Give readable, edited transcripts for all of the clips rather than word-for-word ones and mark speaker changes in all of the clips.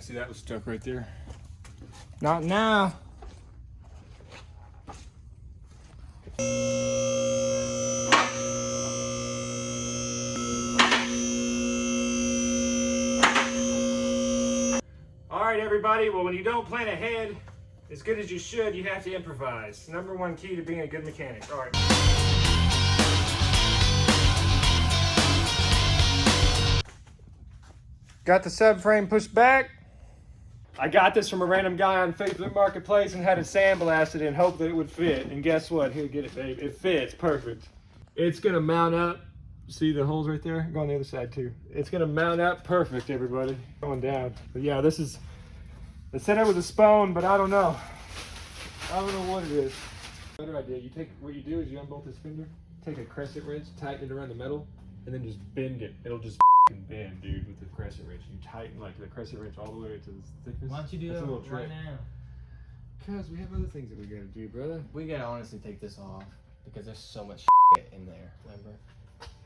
Speaker 1: see that was stuck right there.
Speaker 2: Not now.
Speaker 1: All right, everybody. Well, when you don't plan ahead as good as you should, you have to improvise. #1 key to being a good mechanic. All right.
Speaker 2: Got the subframe pushed back. I got this from a random guy on Facebook Marketplace and had it sandblasted and hoped that it would fit. And guess what? Here, get it, babe. It fits perfect. It's gonna mount up. See the holes right there? Go on the other side too. It's gonna mount up perfect, everybody. Going down. But yeah, this is, they said it was a spone, but I don't know. I don't know what it is. Better idea. You take, what you do is you unbolt this fender, take a crescent wrench, tighten it around the metal, and then just bend it. It'll just bend, dude, with the crescent wrench. You tighten like the crescent wrench all the way to the thickness.
Speaker 3: Why don't you do that right now?
Speaker 2: Because we have other things that we gotta do, brother.
Speaker 3: We gotta honestly take this off because there's so much in there, remember?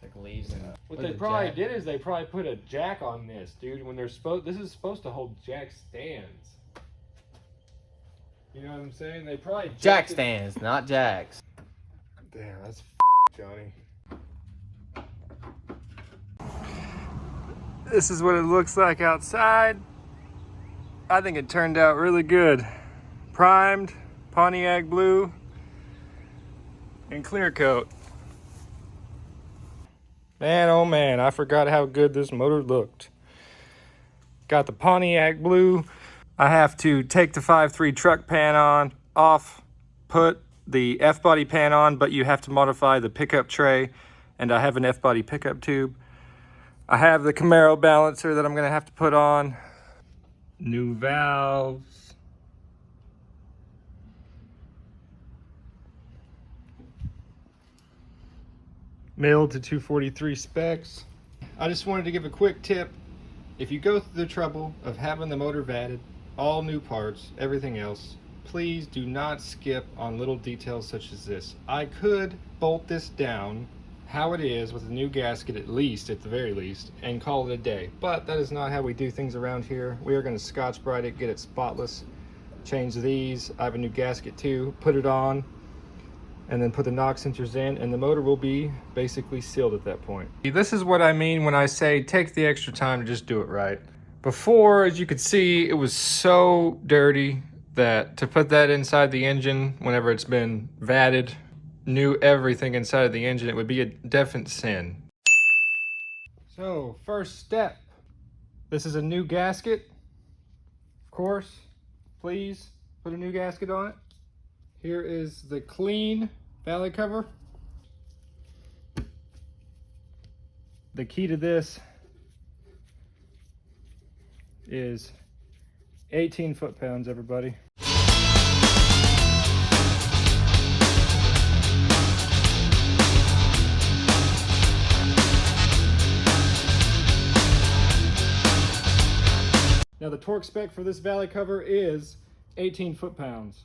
Speaker 3: Like leaves and
Speaker 2: what they probably did is they probably put a jack on this, dude, when they're supposed, this is supposed to hold jack stands. You know what I'm saying? They probably
Speaker 3: jack stands, not jacks.
Speaker 2: Damn, that's Johnny. This is what it looks like outside. I think it turned out really good. Primed, Pontiac blue, and clear coat. Man, oh man, I forgot how good this motor looked. Got the Pontiac blue. I have to take the 5.3 truck pan off, put the F-body pan on, but you have to modify the pickup tray, and I have an F-body pickup tube. I have the Camaro balancer that I'm gonna have to put on. New valves. Milled to 243 specs. I just wanted to give a quick tip. If you go through the trouble of having the motor vatted, all new parts, everything else, please do not skip on little details such as this. I could bolt this down how it is with a new gasket, at the very least, and call it a day. But that is not how we do things around here. We are going to Scotch-Brite it, get it spotless, change these. I have a new gasket too, put it on, and then put the knock sensors in, and the motor will be basically sealed at that point. This is what I mean when I say take the extra time to just do it right. Before, as you could see, it was so dirty that to put that inside the engine whenever it's been vatted, knew everything inside of the engine, it would be a definite sin. So, first step. This is a new gasket. Of course, please put a new gasket on it. Here is the clean valley cover. The key to this is 18 foot-pounds, everybody. Now the torque spec for this valley cover is 18 foot-pounds.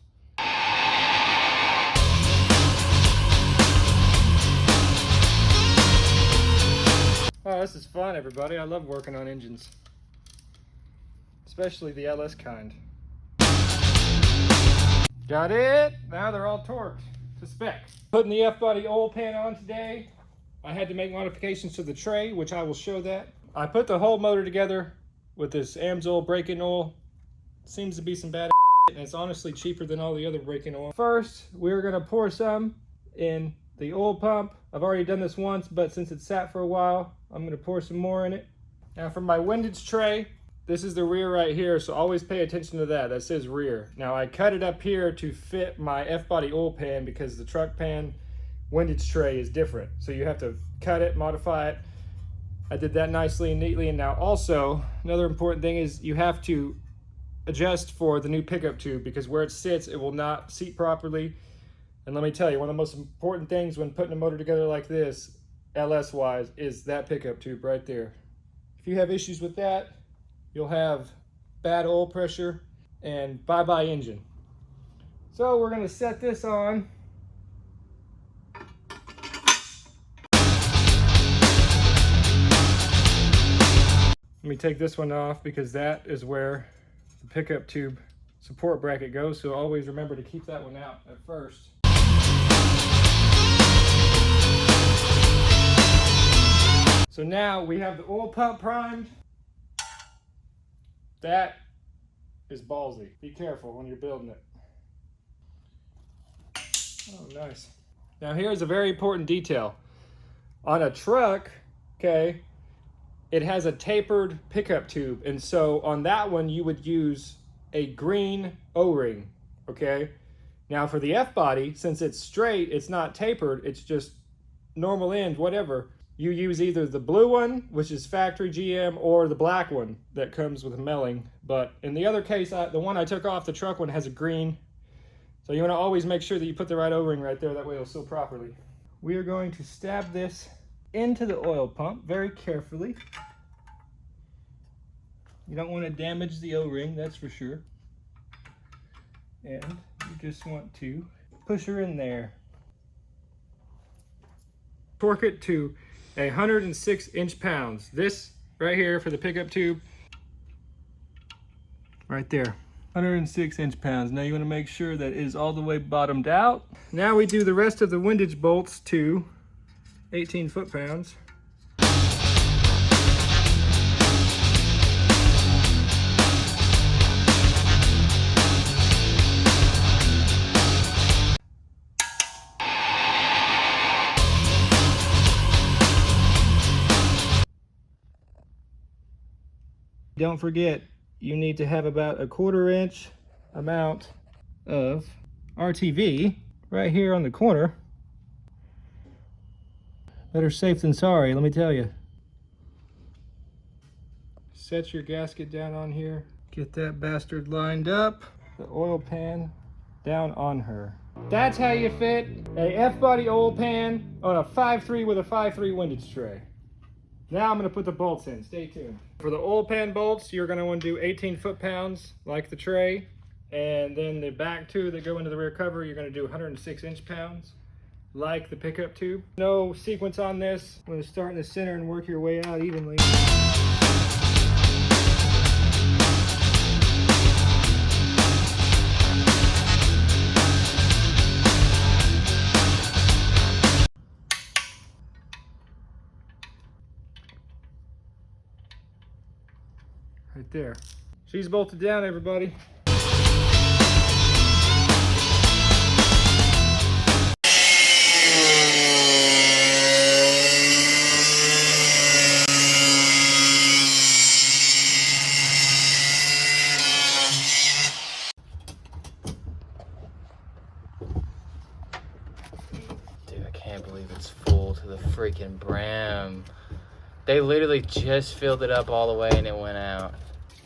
Speaker 2: Oh, this is fun, everybody. I love working on engines, especially the LS kind. Got it. Now they're all torqued to spec. Putting the F-body oil pan on today. I had to make modifications to the tray, which I will show that. I put the whole motor together with this AMSOIL break-in oil. Seems to be some bad and it's honestly cheaper than all the other break-in oil. First, we're gonna pour some in the oil pump. I've already done this once, but since it's sat for a while, I'm gonna pour some more in it. Now for my windage tray, this is the rear right here, so always pay attention to that. That says rear. Now I cut it up here to fit my F-body oil pan because the truck pan windage tray is different. So you have to cut it, modify it. I did that nicely and neatly. And now also, another important thing is you have to adjust for the new pickup tube because where it sits, it will not seat properly. And let me tell you, one of the most important things when putting a motor together like this, LS-wise, is that pickup tube right there. If you have issues with that, you'll have bad oil pressure and bye-bye engine. So we're gonna set this on. Let me take this one off because that is where the pickup tube support bracket goes, so always remember to keep that one out at first. So now we have the oil pump primed. That is ballsy. Be careful when you're building it. Oh, nice. Now here's a very important detail. On a truck, okay, it has a tapered pickup tube, and so on that one you would use a green O-ring, okay? Now for the F-body, since it's straight, it's not tapered, it's just normal end, whatever, you use either the blue one, which is factory GM, or the black one that comes with milling. But in the other case, the one I took off the truck one has a green. So you want to always make sure that you put the right O-ring right there, that way it'll seal properly. We are going to stab this into the oil pump very carefully. You don't want to damage the O-ring, that's for sure. And you just want to push her in there. Torque it to 106 inch-pounds. This right here for the pickup tube, right there, 106 inch-pounds. Now you want to make sure that it is all the way bottomed out. Now we do the rest of the windage bolts to 18 foot-pounds. Don't forget, you need to have about a 1/4 inch amount of RTV right here on the corner. Better safe than sorry, let me tell you. Set your gasket down on here. Get that bastard lined up. The oil pan down on her. That's how you fit a F-body oil pan on a 5.3 with a 5.3 windage tray. Now I'm going to put the bolts in. Stay tuned. For the oil pan bolts, you're going to want to do 18 foot-pounds like the tray. And then the back two that go into the rear cover, you're going to do 106 inch-pounds like the pickup tube. No sequence on this. I'm going to start in the center and work your way out evenly. Right there. She's bolted down, everybody.
Speaker 3: Dude, I can't believe it's full to the freaking brim. They literally just filled it up all the way and it went out.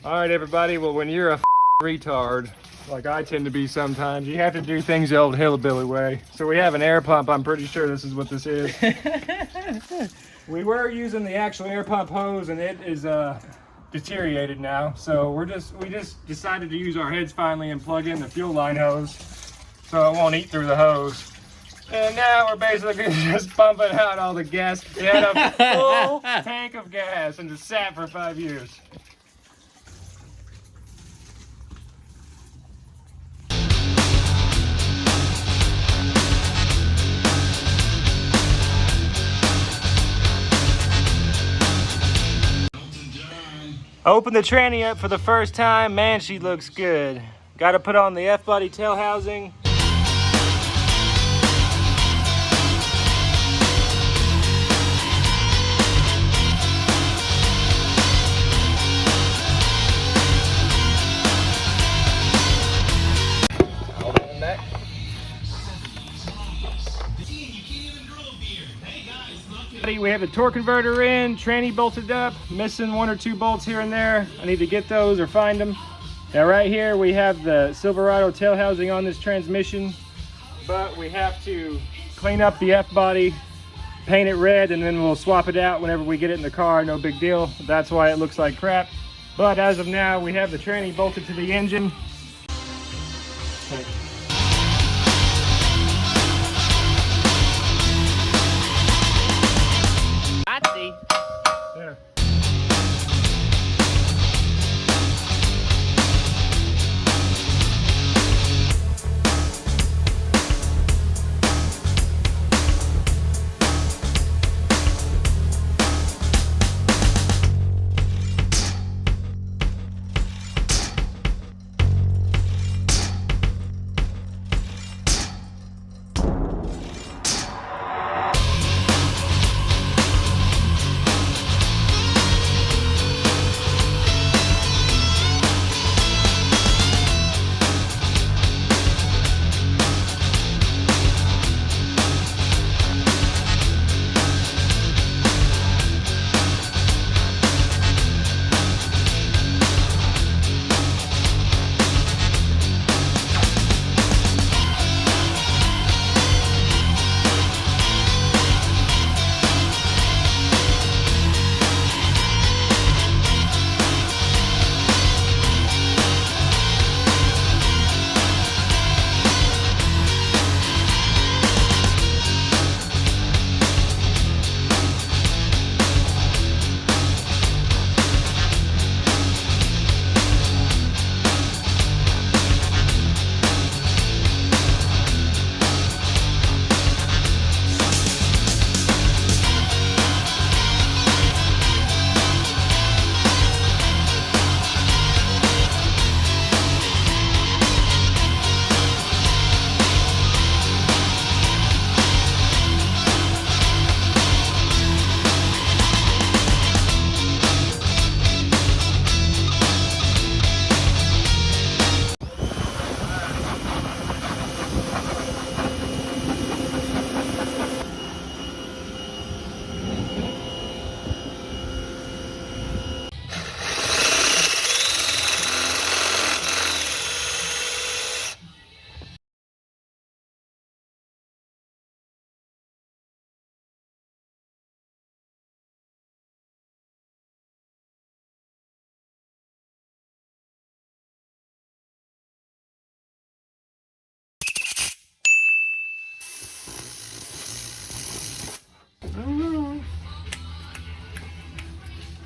Speaker 2: All right, everybody. Well, when you're a retard, like I tend to be sometimes, you have to do things the old hillbilly way. So we have an air pump. I'm pretty sure this is what this is. We were using the actual air pump hose, and it is deteriorated now. So we just decided to use our heads finally and plug in the fuel line hose, so it won't eat through the hose. And now we're basically just pumping out all the gas. We had a full tank of gas and just sat for 5 years. Open the tranny up for the first time. Man, she looks good. Got to put on the F-body tail housing. We have the torque converter in, tranny bolted up, missing 1 or 2 bolts here and there. I need to get those or find them. Now right here we have the Silverado tail housing on this transmission, but we have to clean up the F-body, paint it red, and then we'll swap it out whenever we get it in the car. No big deal. That's why it looks like crap. But as of now, we have the tranny bolted to the engine. Okay. There.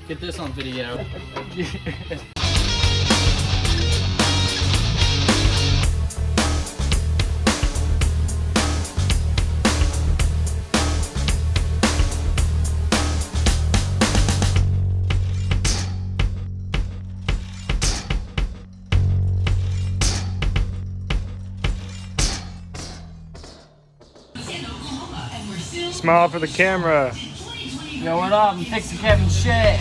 Speaker 3: Get this on video.
Speaker 1: Smile for the camera.
Speaker 3: Yo, what up? I'm fixing Kevin's shit.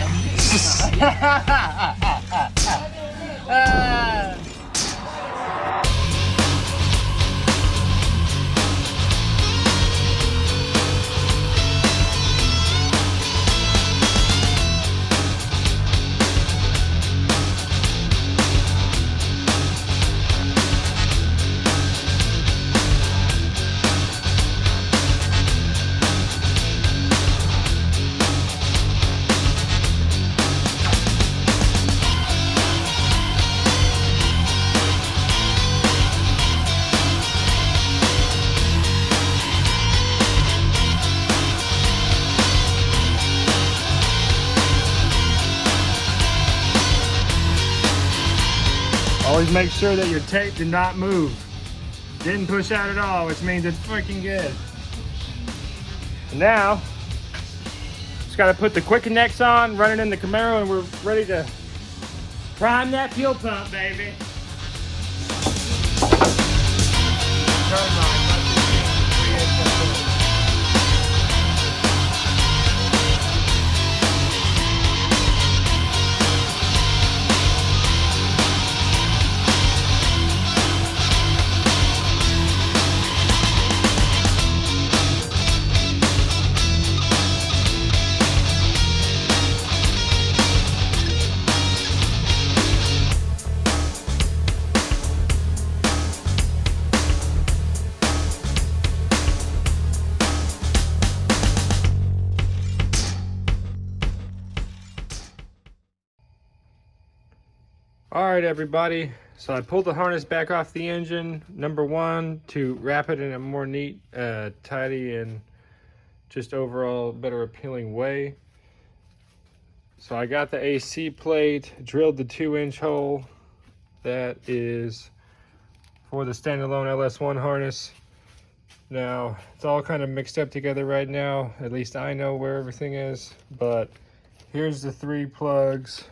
Speaker 1: Always make sure that your tape did not move. Didn't push out at all, which means it's freaking good. Now, just gotta put the quick connects on, run it in the Camaro, and we're ready to prime that fuel pump, baby. Turn line. All right, everybody. So I pulled the harness back off the engine, number one, to wrap it in a more neat, tidy, and just overall better appealing way. So I got the AC plate, drilled the 2-inch hole. That is for the standalone LS1 harness. Now, it's all kind of mixed up together right now. At least I know where everything is. But here's the 3 plugs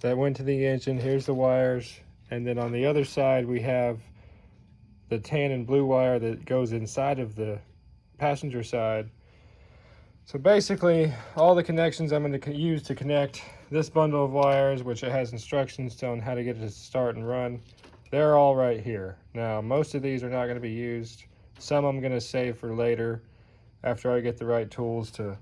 Speaker 1: that went to the engine. Here's the wires, and then on the other side we have the tan and blue wire that goes inside of the passenger side. So basically all the connections I'm going to use to connect this bundle of wires, which it has instructions on how to get it to start and run, they're all right here. Now most of these are not going to be used. Some I'm going to save for later after I get the right tools to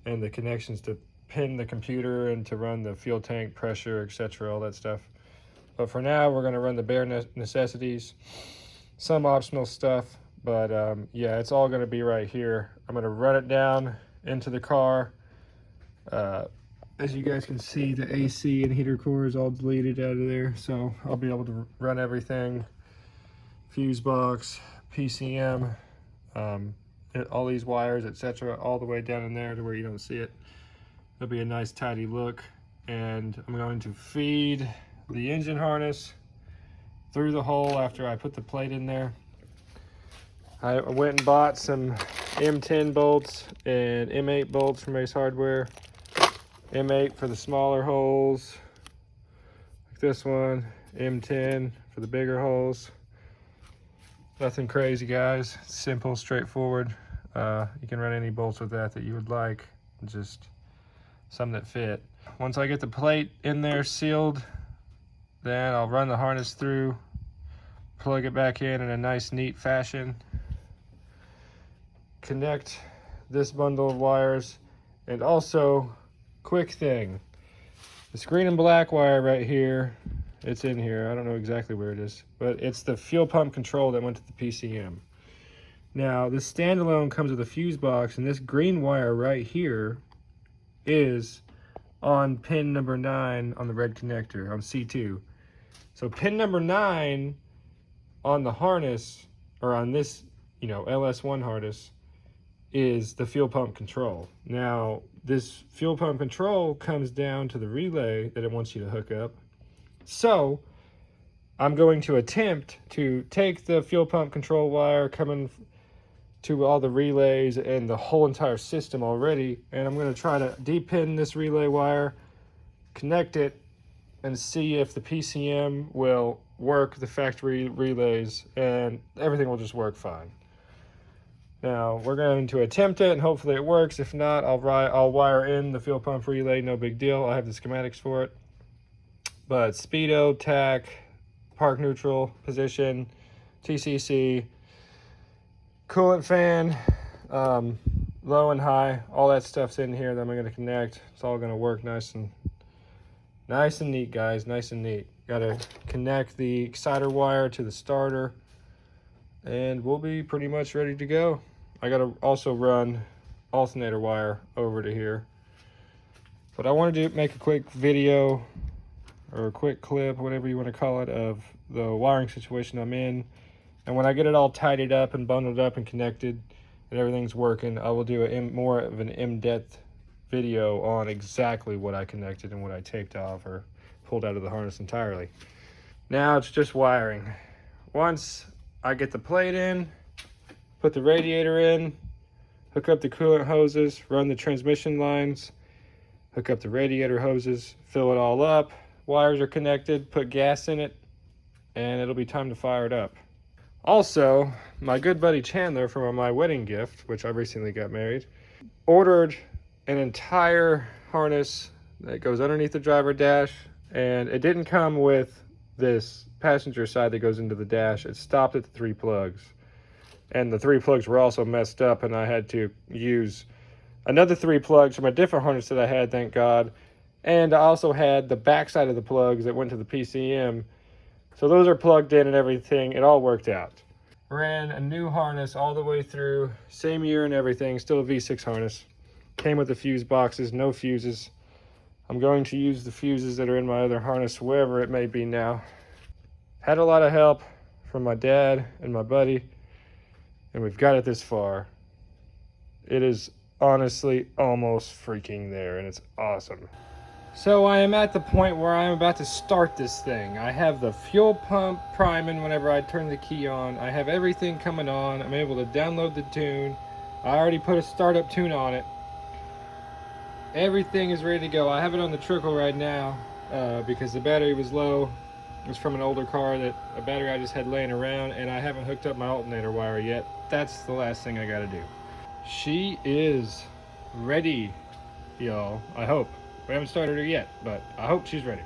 Speaker 1: and the connections to pin the computer and to run the fuel tank pressure, etc., all that stuff. But for now, we're going to run the bare necessities, some optional stuff, but yeah, it's all going to be right here. I'm going to run it down into the car. As you guys can see, the AC and heater core is all deleted out of there, so I'll be able to run everything, fuse box, PCM, all these wires, etc., all the way down in there to where you don't see it. It'll be a nice tidy look, and I'm going to feed the engine harness through the hole after I put the plate in there. I went and bought some M10 bolts and M8 bolts from Ace Hardware. M8 for the smaller holes, like this one, M10 for the bigger holes. Nothing crazy, guys. Simple, straightforward. You can run any bolts with that you would like, just some that fit. Once I get the plate in there sealed, then I'll run the harness through, plug it back in a nice neat fashion, connect this bundle of wires, and also, quick thing, this green and black wire right here, it's in here, I don't know exactly where it is, but it's the fuel pump control that went to the PCM. Now this standalone comes with a fuse box, and this green wire right here is on pin number 9 on the red connector on C2. So pin number 9 on the harness, or on this, LS1 harness, is the fuel pump control. Now, this fuel pump control comes down to the relay that it wants you to hook up. So, I'm going to attempt to take the fuel pump control wire coming to all the relays and the whole entire system already, and I'm going to try to depin this relay wire, connect it, and see if the PCM will work the factory relays, and everything will just work fine. Now, we're going to attempt it, and hopefully it works. If not, I'll wire in the fuel pump relay, no big deal. I have the schematics for it. But speedo, tach, park neutral, position, TCC, coolant fan, low and high, all that stuff's in here that I'm going to connect. It's all going to work nice and neat, guys, nice and neat. Got to connect the exciter wire to the starter, and we'll be pretty much ready to go. I got to also run alternator wire over to here. But I wanted to make a quick video or a quick clip, whatever you want to call it, of the wiring situation I'm in. And when I get it all tidied up and bundled up and connected and everything's working, I will do more of an in-depth video on exactly what I connected and what I taped off or pulled out of the harness entirely. Now it's just wiring. Once I get the plate in, put the radiator in, hook up the coolant hoses, run the transmission lines, hook up the radiator hoses, fill it all up, wires are connected, put gas in it, and it'll be time to fire it up. Also, my good buddy Chandler, from my wedding gift, which I recently got married, ordered an entire harness that goes underneath the driver dash, and it didn't come with this passenger side that goes into the dash. It stopped at the 3 plugs. And the 3 plugs were also messed up, and I had to use another 3 plugs from a different harness that I had, thank God. And I also had the backside of the plugs that went to the PCM. So those are plugged in and everything. It all worked out. Ran a new harness all the way through, same year and everything, still a V6 harness. Came with the fuse boxes, no fuses. I'm going to use the fuses that are in my other harness, wherever it may be now. Had a lot of help from my dad and my buddy, and we've got it this far. It is honestly almost freaking there, and it's awesome. So I am at the point where I'm about to start this thing. I have the fuel pump priming whenever I turn the key on. I have everything coming on. I'm able to download the tune. I already put a startup tune on it. Everything is ready to go. I have it on the trickle right now because the battery was low. It was from an older car, that a battery I just had laying around, and I haven't hooked up my alternator wire yet. That's the last thing I gotta do. She is ready, y'all. I hope. We haven't started her yet, but I hope she's ready.